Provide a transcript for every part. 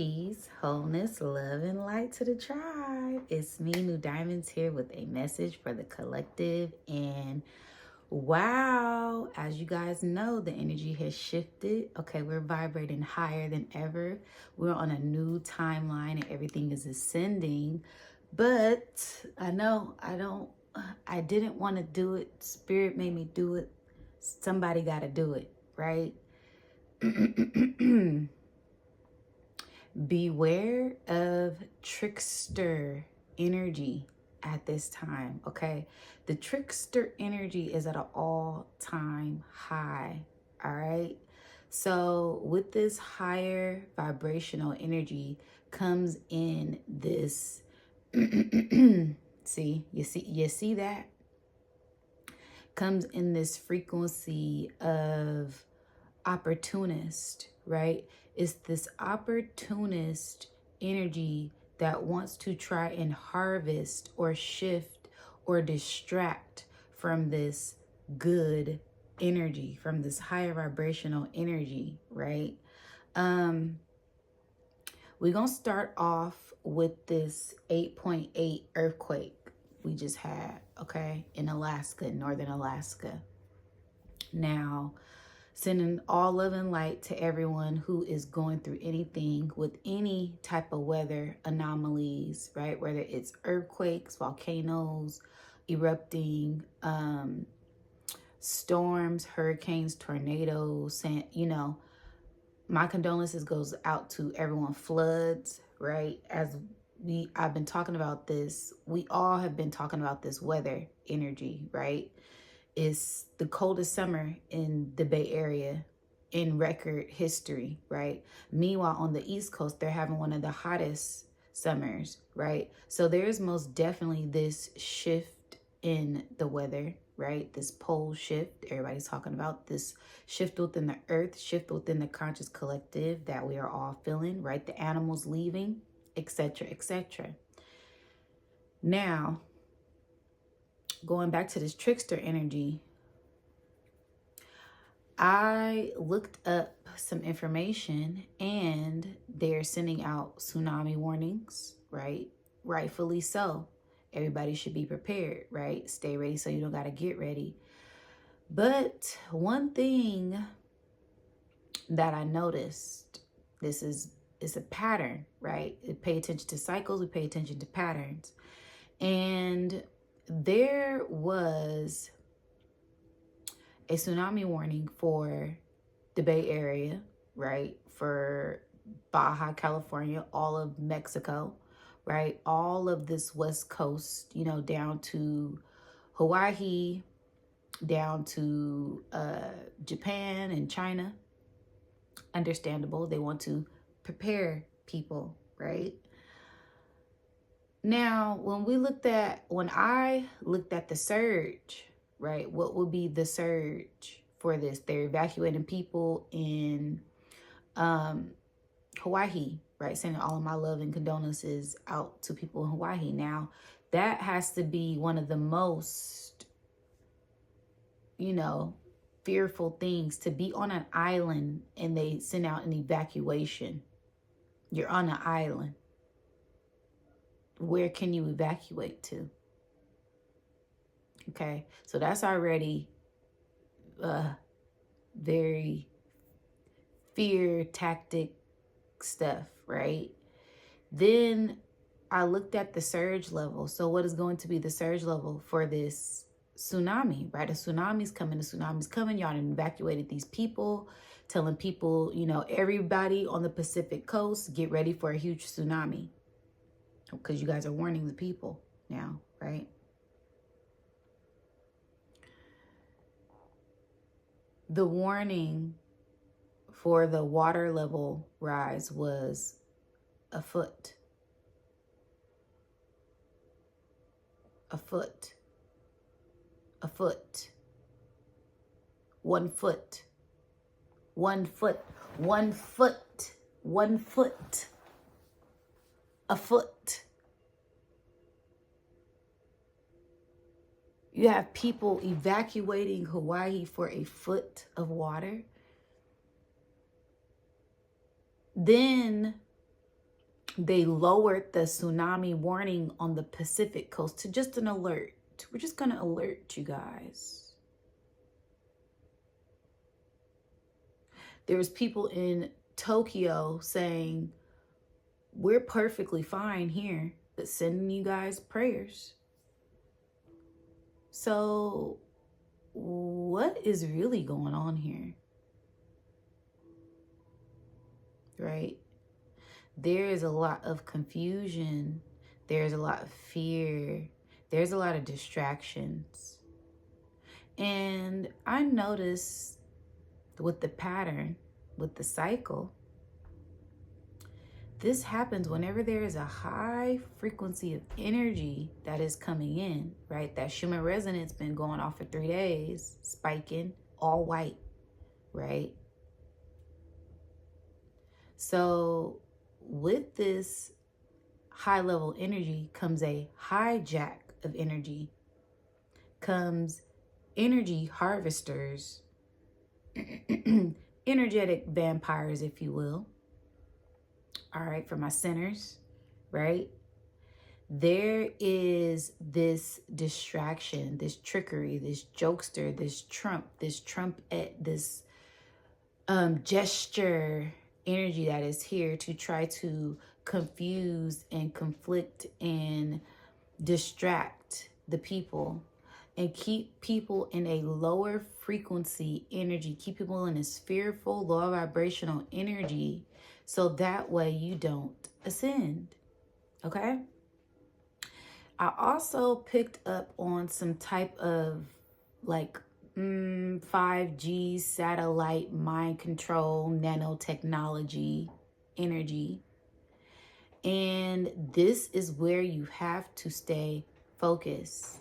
Peace, wholeness, love, and light to the tribe. It's me, New Diamonds, here with a message for the collective. And wow, as you guys know, the energy has shifted. Okay, we're vibrating higher than ever. We're on a new timeline and everything is ascending. But I know I didn't want to do it. Spirit made me do it. Somebody got to do it, right? Beware of trickster energy at this time, okay? The trickster energy is at an all-time high, all right? So with this higher vibrational energy comes in this, you see that? Comes in this frequency of opportunist, right? It's this opportunist energy that wants to try and harvest or shift or distract from this good energy, from this higher vibrational energy, right? We're gonna start off with this 8.8 earthquake we just had, okay, in Alaska, northern Alaska. Now, sending all love and light to everyone who is going through anything with any type of weather anomalies, right? Whether it's earthquakes, volcanoes, erupting, storms, hurricanes, tornadoes, my condolences goes out to everyone, floods, right? I've been talking about this, we all have been talking about this weather energy, right? It's the coldest summer in the Bay Area in record history, right? Meanwhile, on the East Coast, they're having one of the hottest summers, right? So there's most definitely this shift in the weather, right? This pole shift, everybody's talking about this shift within the earth, shift within the conscious collective that we are all feeling, right? The animals leaving, etc., etc. Now, going back to this trickster energy, I looked up some information and they're sending out tsunami warnings, right? Rightfully so. Everybody should be prepared, right? Stay ready so you don't got to get ready. But one thing that I noticed, it's a pattern, right? We pay attention to cycles, we pay attention to patterns. And there was a tsunami warning for the Bay Area, right? For Baja California, all of Mexico, right? All of this West Coast, down to Hawaii, down to Japan and China. Understandable. They want to prepare people, right? Now, when I looked at the surge, right, what would be the surge for this? They're evacuating people in Hawaii, right? Sending all of my love and condolences out to people in Hawaii. Now, that has to be one of the most, fearful things, to be on an island and they send out an evacuation. You're on an island. Where can you evacuate to? Okay, so that's already very fear tactic stuff, right? Then I looked at the surge level. So what is going to be the surge level for this tsunami, right? A tsunami's coming. Y'all evacuated these people, telling people, everybody on the Pacific coast, get ready for a huge tsunami. Because you guys are warning the people now, right? The warning for the water level rise was a foot. A foot. A foot. 1 foot. 1 foot. 1 foot. 1 foot. A foot. You have people evacuating Hawaii for a foot of water. Then They lowered the tsunami warning on the Pacific coast to just an alert. We're just going to alert you guys. There's people in Tokyo saying, we're perfectly fine here, but sending you guys prayers. So what is really going on here? Right? There is a lot of confusion. There's a lot of fear. There's a lot of distractions. And I noticed with the pattern, with the cycle, this happens whenever there is a high frequency of energy that is coming in, right? That Schumann resonance been going off for 3 days, spiking, all white, right? So with this high level energy comes a hijack of energy, comes energy harvesters, energetic vampires, if you will. All right, for my centers, right? There is this distraction, this trickery, this jokester, this trumpet, this gesture energy that is here to try to confuse and conflict and distract the people and keep people in a lower frequency energy, keep people in this fearful, low vibrational energy, so that way you don't ascend. Okay? I also picked up on some type of like 5G satellite mind control nanotechnology energy. And this is where you have to stay focused.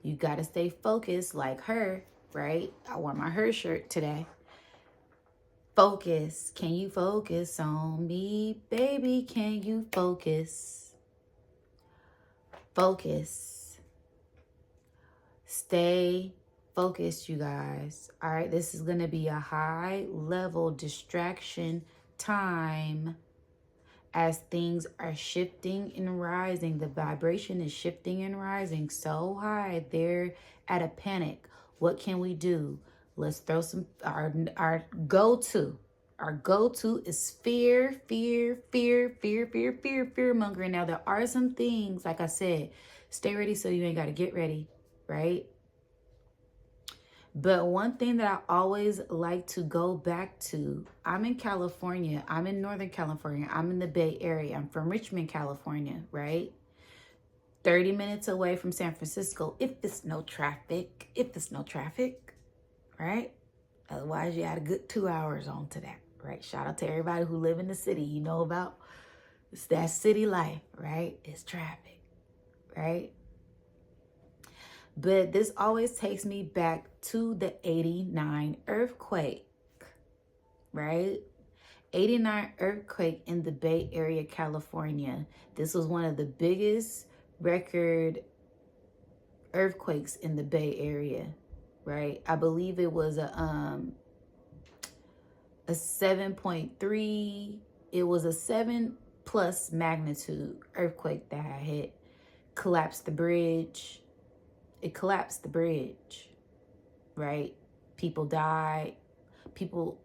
You got to stay focused like her, right? I wore my her shirt today. Focus. Can you focus on me, baby? Can you focus? Focus. Stay focused, you guys. All right, this is going to be a high level distraction time as things are shifting and rising. The vibration is shifting and rising so high. They're at a panic. What can we do? Let's throw some, our go-to. Our go-to is fear mongering. Now, there are some things, like I said, stay ready so you ain't got to get ready, right? But one thing that I always like to go back to, I'm in California. I'm in Northern California. I'm in the Bay Area. I'm from Richmond, California, right? 30 minutes away from San Francisco, if it's no traffic, right? Otherwise, you had a good 2 hours on to that, right? Shout out to everybody who live in the city. You know about it's that city life, right? It's traffic, right? But this always takes me back to the 89 earthquake, right? 89 earthquake in the Bay Area, California. This was one of the biggest record earthquakes in the Bay Area, right? I believe it was a 7.3. It was a 7+ magnitude earthquake that had hit, collapsed the bridge. It collapsed the bridge, right? People died. People,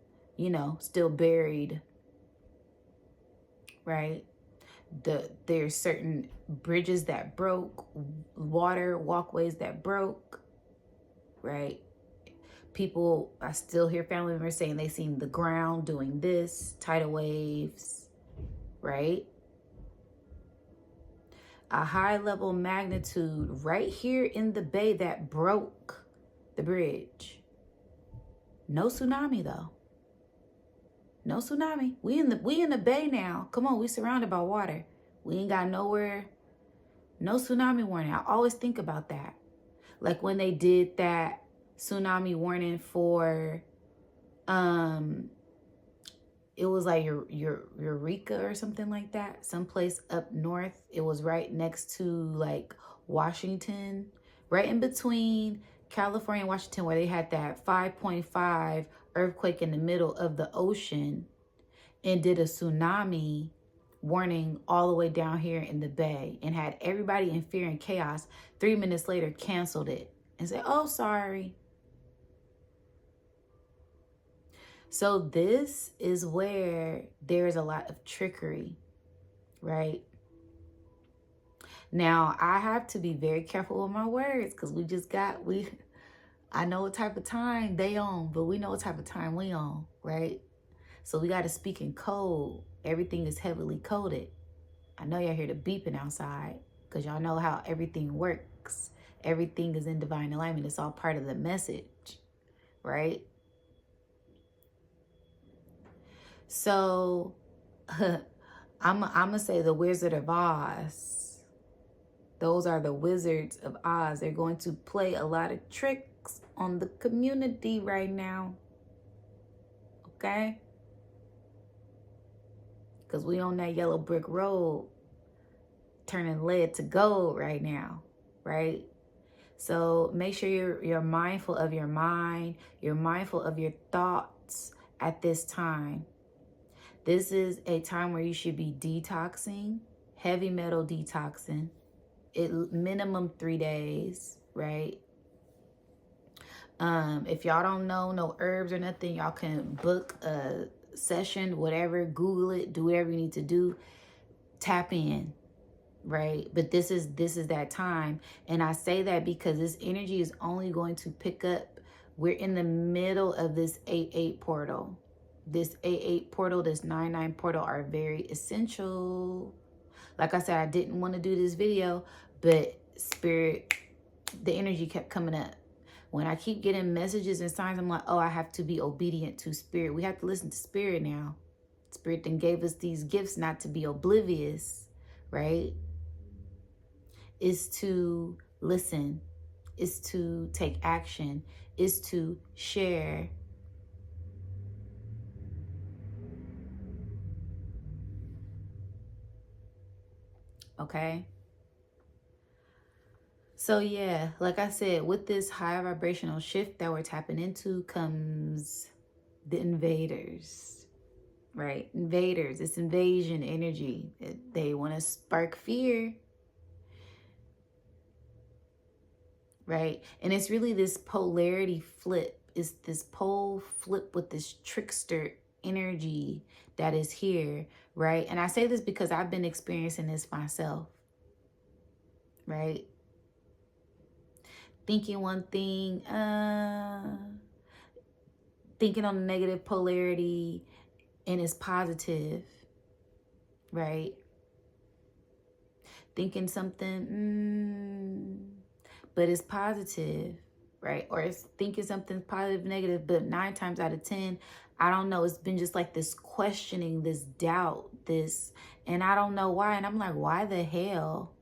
still buried, right? There's certain bridges that broke, water walkways that broke, right? People, I still hear family members saying they seen the ground doing this, tidal waves, right? A high level magnitude right here in the bay that broke the bridge. No tsunami though. No tsunami. We in the bay now. Come on, we surrounded by water. We ain't got nowhere. No tsunami warning. I always think about that. Like when they did that tsunami warning for it was like Eureka or something like that. Someplace up north. It was right next to like Washington, right in between California and Washington, where they had that 5.5 earthquake in the middle of the ocean and did a tsunami warning all the way down here in the Bay and had everybody in fear and chaos. 3 minutes later, canceled it and said, oh, sorry. So this is where there's a lot of trickery, right? Now, I have to be very careful with my words because I know what type of time they on, but we know what type of time we on, right? So we got to speak in code. Everything is heavily coded. I know y'all hear the beeping outside because y'all know how everything works. Everything is in divine alignment. It's all part of the message, right? So I'm going to say the Wizard of Oz. Those are the Wizards of Oz. They're going to play a lot of tricks on the community right now. Okay? Because we on that yellow brick road turning lead to gold right now, right? So make sure you're mindful of your mind. You're mindful of your thoughts at this time. This is a time where you should be detoxing, heavy metal detoxing. It minimum 3 days, right? If y'all don't know no herbs or nothing, y'all can book a session, whatever, Google it, do whatever you need to do, tap in, right? But this is that time. And I say that because this energy is only going to pick up. We're in the middle of this 8-8 portal. This 8-8 portal, this 9-9 portal are very essential. Like I said, I didn't want to do this video, but spirit, the energy kept coming up. When I keep getting messages and signs, I'm like, oh, I have to be obedient to spirit. We have to listen to spirit now. Spirit then gave us these gifts not to be oblivious, right? Is to listen, is to take action, is to share. Okay? So yeah, like I said, with this high vibrational shift that we're tapping into comes the invaders, right? Invaders, it's invasion energy. They want to spark fear, right? And it's really this polarity flip. It's this pole flip with this trickster energy that is here, right? And I say this because I've been experiencing this myself, right? Thinking one thing, thinking on the negative polarity, and it's positive, right? Thinking something, but it's positive, right? Or it's thinking something positive, negative, but 9 times out of 10, I don't know. It's been just like this questioning, this doubt, and I don't know why. And I'm like, why the hell?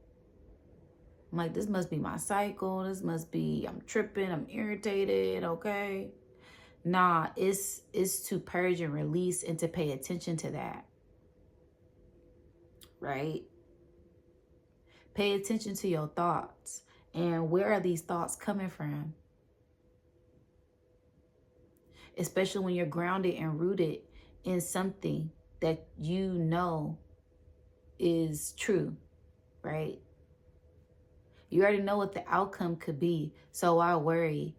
I'm like, this must be my cycle. This must be, I'm tripping, I'm irritated, okay? Nah, it's to purge and release and to pay attention to that, right? Pay attention to your thoughts. And where are these thoughts coming from? Especially when you're grounded and rooted in something that you know is true, right? You already know what the outcome could be. So why worry?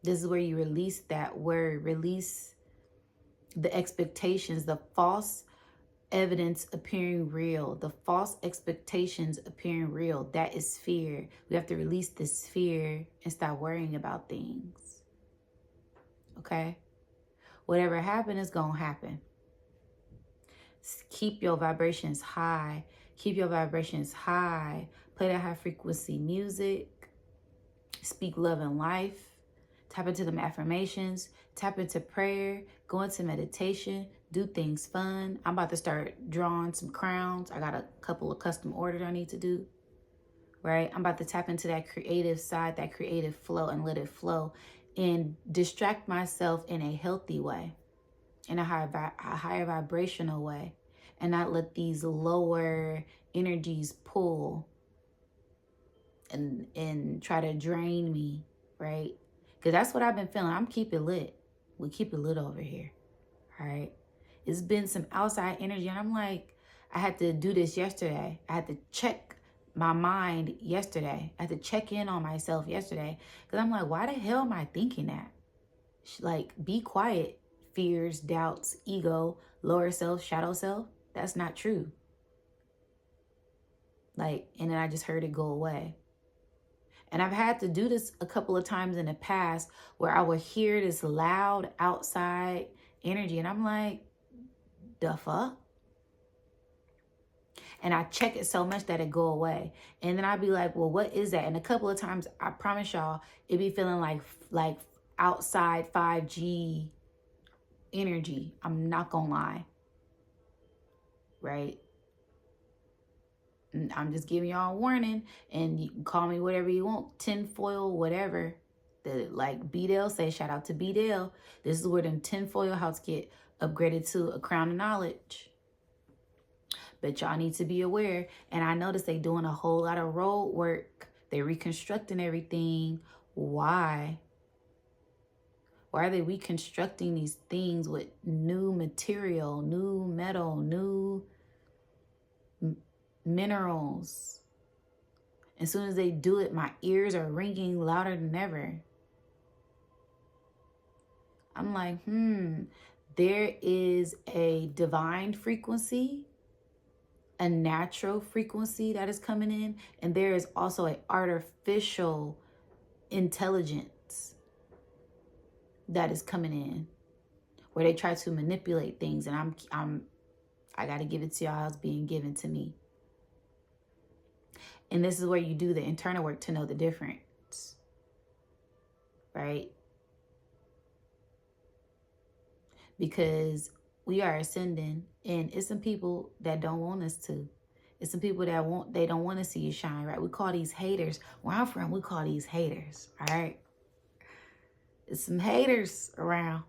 This is where you release that word, release the expectations, the false evidence appearing real, the false expectations appearing real. That is fear. We have to release this fear and stop worrying about things. Okay? Whatever happened is going to happen. Keep your vibrations high. Keep your vibrations high. Play that high frequency music. Speak love and life. Tap into them affirmations. Tap into prayer. Go into meditation. Do things fun. I'm about to start drawing some crowns. I got a couple of custom orders I need to do. Right? I'm about to tap into that creative side, that creative flow, and let it flow. And distract myself in a healthy way. In a higher vibrational way. And not let these lower energies pull and try to drain me, right? Because that's what I've been feeling. I'm keep it lit. We keep it lit over here, all right? It's been some outside energy, and I'm like, I had to do this yesterday. I had to check my mind yesterday. I had to check in on myself yesterday. Because I'm like, why the hell am I thinking that? Like, be quiet. Fears, doubts, ego, lower self, shadow self. That's not true. Like, and then I just heard it go away. And I've had to do this a couple of times in the past where I would hear this loud outside energy. And I'm like, the fuck? And I check it so much that it go away. And then I'd be like, well, what is that? And a couple of times, I promise y'all, it be feeling like outside 5G energy. I'm not gonna lie. Right? And I'm just giving y'all a warning. And you can call me whatever you want. Tinfoil, whatever. Like B-Dale say, shout out to B-Dale. This is where them tinfoil houses get upgraded to a crown of knowledge. But y'all need to be aware. And I noticed they doing a whole lot of road work. They reconstructing everything. Why? Why are they reconstructing these things with new material, new metal, new minerals? As soon as they do it, my ears are ringing louder than ever. I'm like, there is a divine frequency, a natural frequency that is coming in, and there is also an artificial intelligence that is coming in, where they try to manipulate things, and I got to give it to y'all how it's being given to me. And this is where you do the internal work to know the difference, right? Because we are ascending, and it's some people that don't want us to. It's some people that they don't want to see you shine, right? We call these haters. Where I'm from, we call these haters, all right? It's some haters around.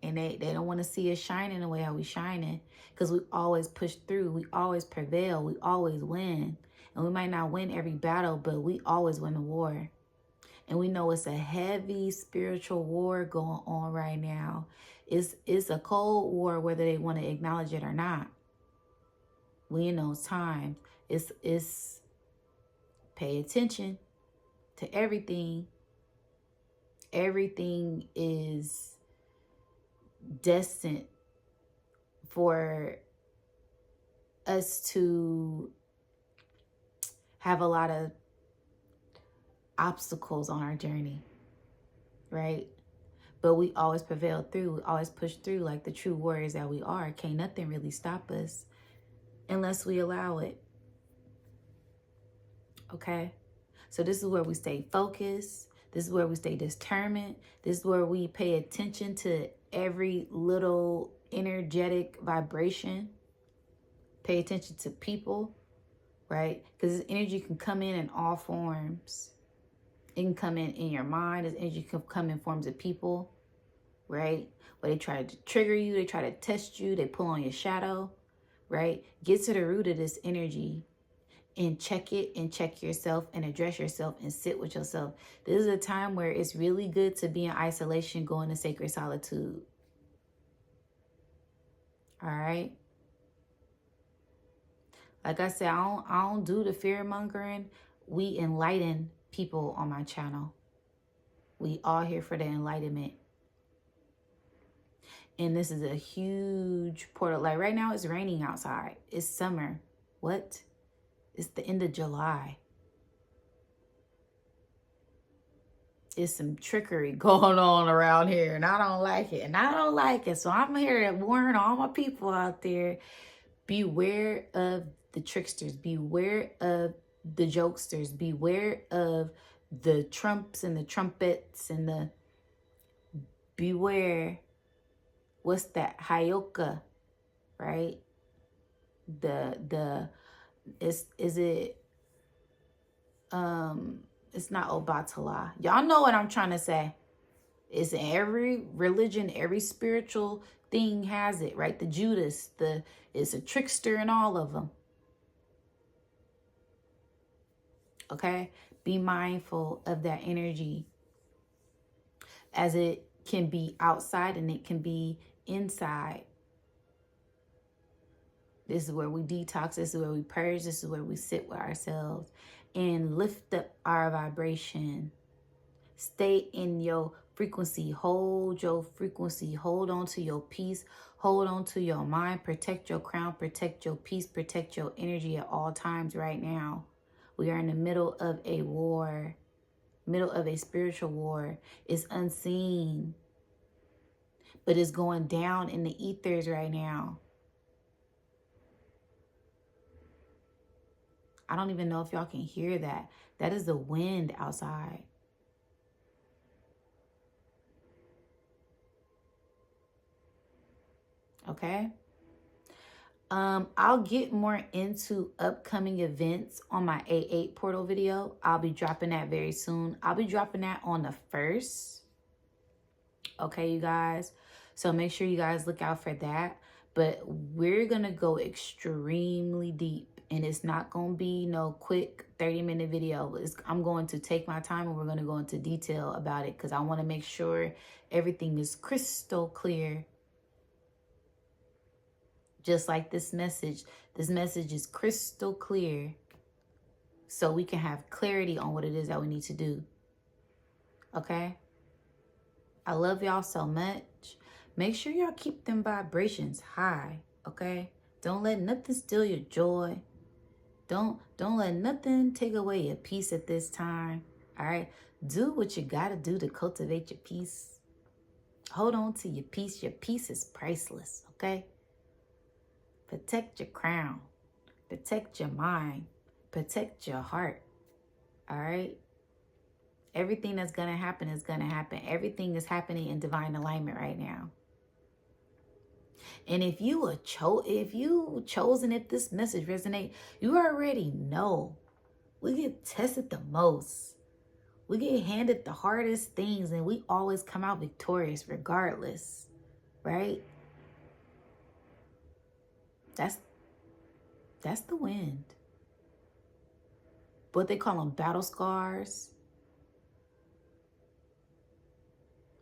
And they don't want to see us shining the way how we shining, because we always push through. We always prevail. We always win. And we might not win every battle, but we always win the war. And we know it's a heavy spiritual war going on right now. It's a cold war, whether they want to acknowledge it or not. We in those times. It's pay attention to everything. Everything is destined for us to have a lot of obstacles on our journey, right? But we always prevail through. We always push through like the true warriors that we are. Can't nothing really stop us unless we allow it. Okay? So this is where we stay focused. This is where we stay determined. This is where we pay attention to every little energetic vibration. Pay attention to people, right? Because this energy can come in all forms. It can come in your mind. This energy can come in forms of people, right? Where they try to trigger you. They try to test you. They pull on your shadow, right? Get to the root of this energy and check it and check yourself and address yourself and sit with yourself. This is a time where it's really good to be in isolation, go into sacred solitude. All right? Like I said, I don't do the fear mongering. We enlighten people on my channel. We all here for the enlightenment. And this is a huge portal. Like right now it's raining outside. It's summer. What? It's the end of July. It's some trickery going on around here, and I don't like it. So I'm here to warn all my people out there, beware of the tricksters. Beware of the jokesters. Beware of the trumps and the trumpets and the beware. What's that? Hijack, right? It's not Obatala. Y'all know what I'm trying to say. It's in every religion, every spiritual thing has it, right? The Judas, it's a trickster in all of them. Okay? Be mindful of that energy, as it can be outside and it can be inside. This is where we detox. This is where we purge. This is where we sit with ourselves and lift up our vibration. Stay in your frequency. Hold your frequency. Hold on to your peace. Hold on to your mind. Protect your crown. Protect your peace. Protect your energy at all times right now. We are in the middle of a war. Middle of a spiritual war. It's unseen, but it's going down in the ethers right now. I don't even know if y'all can hear that. That is the wind outside. Okay. I'll get more into upcoming events on my A8 portal video. I'll be dropping that very soon. I'll be dropping that on the 1st. Okay, you guys. So make sure you guys look out for that. But we're going to go extremely deep. And it's not going to be no quick 30-minute video. I'm going to take my time and we're going to go into detail about it. Because I want to make sure everything is crystal clear. Just like this message is crystal clear, so we can have clarity on what it is that we need to do. Okay? I love y'all so much. Make sure y'all keep them vibrations high, okay? Don't let nothing steal your joy. Don't let nothing take away your peace at this time, all right? Do what you got to do to cultivate your peace. Hold on to your peace. Your peace is priceless, okay? Protect your crown. Protect your mind. Protect your heart. All right? Everything that's going to happen is going to happen. Everything is happening in divine alignment right now. And if you were chosen, if this message resonates, you already know we get tested the most. We get handed the hardest things and we always come out victorious regardless. Right? That's the wind. What they call them battle scars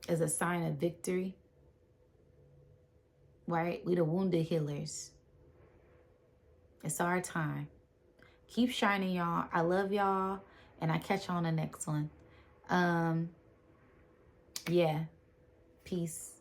is a sign of victory. Right? We the wounded healers. It's our time. Keep shining, y'all. I love y'all. And I catch you on the next one. Yeah. Peace.